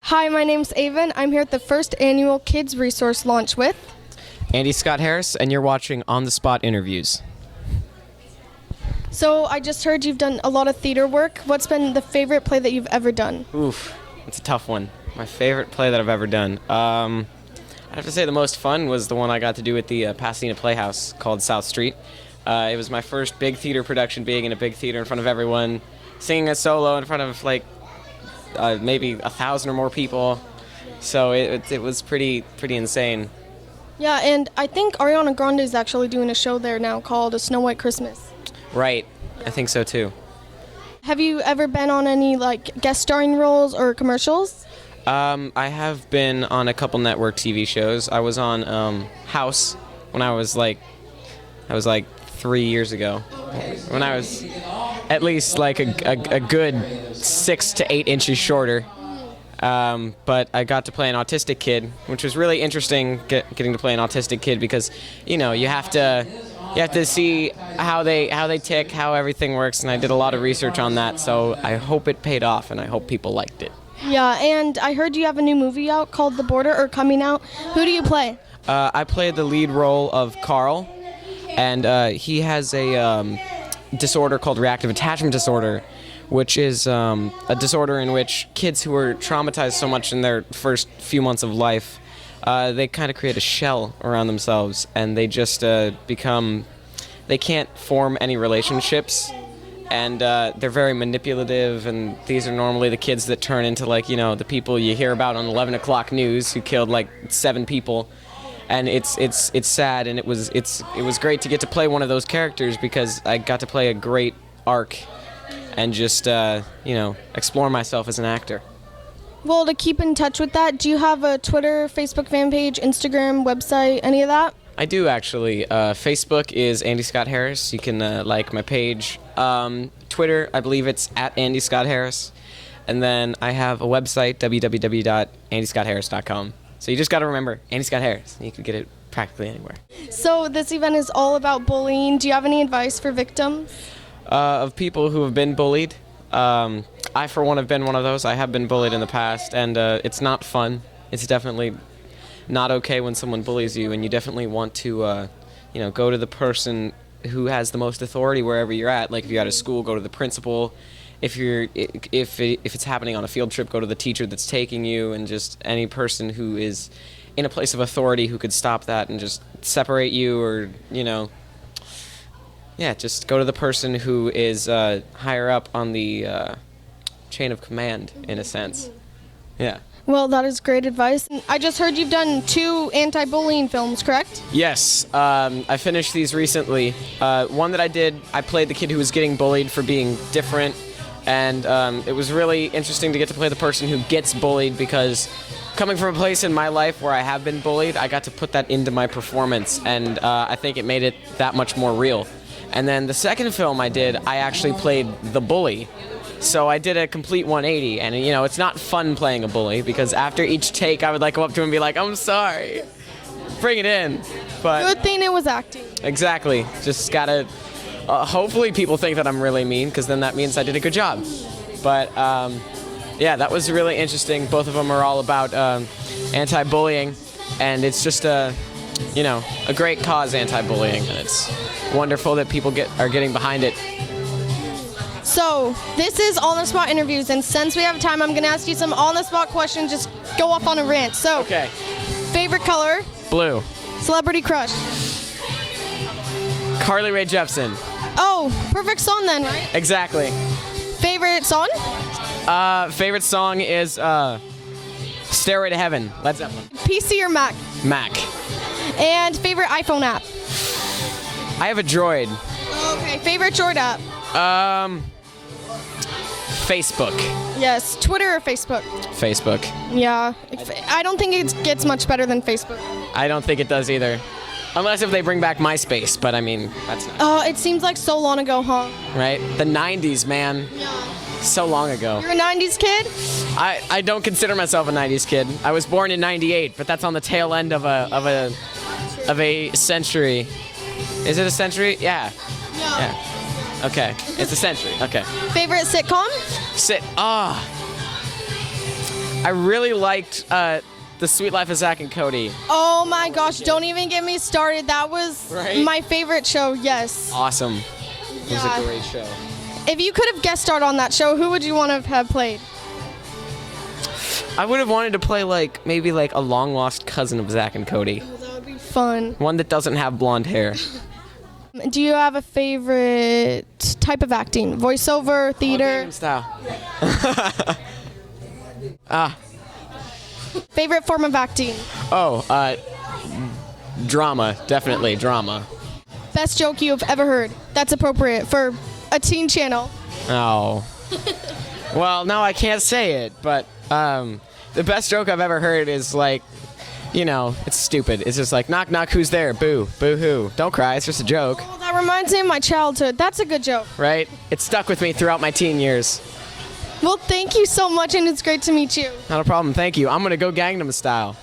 Hi, my name's Avon. I'm here at the first annual Kids Resource Launch with Andy Scott Harris, and you're watching On the Spot Interviews. So I just heard you've done a lot of theater work. What's been the favorite play that you've ever done? Oof, that's a tough one. My favorite play that I've ever done. I'd have to say the most fun was the one I got to do at the Pasadena Playhouse called South Street. It was my first big theater production, being in a big theater in front of everyone, singing a solo in front of maybe 1,000 or more people. So it was pretty insane. Yeah, and I think Ariana Grande is actually doing a show there now called A Snow White Christmas. Right, I think so too. Have you ever been on any guest starring roles or commercials? I have been on a couple network TV shows. I was on House when I was like 3 years ago. When I was at least a good 6 to 8 inches shorter. But I got to play an autistic kid, which was really interesting, getting to play an autistic kid, because you have to see how they tick, how everything works, and I did a lot of research on that. So I hope it paid off, and I hope people liked it. Yeah, and I heard you have a new movie out called The Border, or coming out. Who do you play? I played the lead role of Carl, and he has a disorder called reactive attachment disorder, which is a disorder in which kids who are traumatized so much in their first few months of life, they kind of create a shell around themselves, and they just they can't form any relationships, and they're very manipulative, and these are normally the kids that turn into the people you hear about on 11 o'clock news who killed 7 people. And it's sad, and it was great to get to play one of those characters, because I got to play a great arc and just explore myself as an actor. Well, to keep in touch with that, do you have a Twitter, Facebook fan page, Instagram, website, any of that? I do, actually. Facebook is Andy Scott Harris. You can like my page. Twitter, I believe it's at Andy Scott Harris. And then I have a website, www.andyscottharris.com. So you just got to remember Andy Scott Harris. You can get it practically anywhere. So this event is all about bullying. Do you have any advice for victims? Of people who have been bullied. I, for one, have been one of those. I have been bullied in the past, and it's not fun. It's definitely not okay when someone bullies you, and you definitely want to, go to the person who has the most authority wherever you're at. Like if you're at a school, go to the principal. If it's happening on a field trip, go to the teacher that's taking you, and just any person who is in a place of authority who could stop that and just separate you, or just go to the person who is higher up on the chain of command, in a sense. Yeah. Well, that is great advice. I just heard you've done 2 anti-bullying films, correct? Yes. I finished these recently. One that I did, I played the kid who was getting bullied for being different, and it was really interesting to get to play the person who gets bullied, because coming from a place in my life where I have been bullied, I got to put that into my performance, and I think it made it that much more real. And then the second film I did, I actually played the bully. So I did a complete 180, and it's not fun playing a bully, because after each take I would go up to him and be like, "I'm sorry, bring it in." But good thing it was acting. Exactly. Just gotta hopefully people think that I'm really mean, because then that means I did a good job. But that was really interesting. Both of them are all about anti-bullying, and it's just a great cause, anti-bullying, and it's wonderful that people are getting behind it. So this is on-the-spot interviews, and since we have time, I'm going to ask you some on-the-spot questions. Just go off on a rant. So, okay. Favorite color? Blue. Celebrity crush? Carly Rae Jepsen. Oh, perfect song then, right? Exactly. Favorite song? Favorite song is Stairway to Heaven, Led Zeppelin. PC or Mac? Mac. And favorite iPhone app? I have a Droid. Okay, favorite Droid app? Facebook. Yes, Twitter or Facebook? Facebook. Yeah, I don't think it gets much better than Facebook. I don't think it does either. Unless if they bring back MySpace, but I mean, that's not. Oh, it seems like so long ago, huh? Right? The 90s, man. Yeah. So long ago. You're a 90s kid? I don't consider myself a 90s kid. I was born in 98, but that's on the tail end of a century. Is it a century? Yeah. Yeah. Okay. It's a century. Okay. Favorite sitcom? I really liked The Sweet Life of Zack and Cody. Oh my gosh, don't even get me started. That was Right? my favorite show, yes. Awesome. It was Yeah. a great show. If you could have guest starred on that show, who would you want to have played? I would have wanted to play maybe a long lost cousin of Zack and Cody. That would be fun. One that doesn't have blonde hair. Do you have a favorite type of acting? Voiceover, theater? Gangnam Style. Favorite form of acting? Drama. Definitely drama. Best joke you've ever heard? That's appropriate for a teen channel. Oh. Well, no, I can't say it, but the best joke I've ever heard is it's stupid. It's just knock, knock, who's there? Boo, boo hoo. Don't cry, it's just a joke, Oh, that reminds me of my childhood. That's a good joke. right? It stuck with me throughout my teen years. Well, thank you so much, and it's great to meet you. Not a problem, thank you. I'm gonna go Gangnam Style.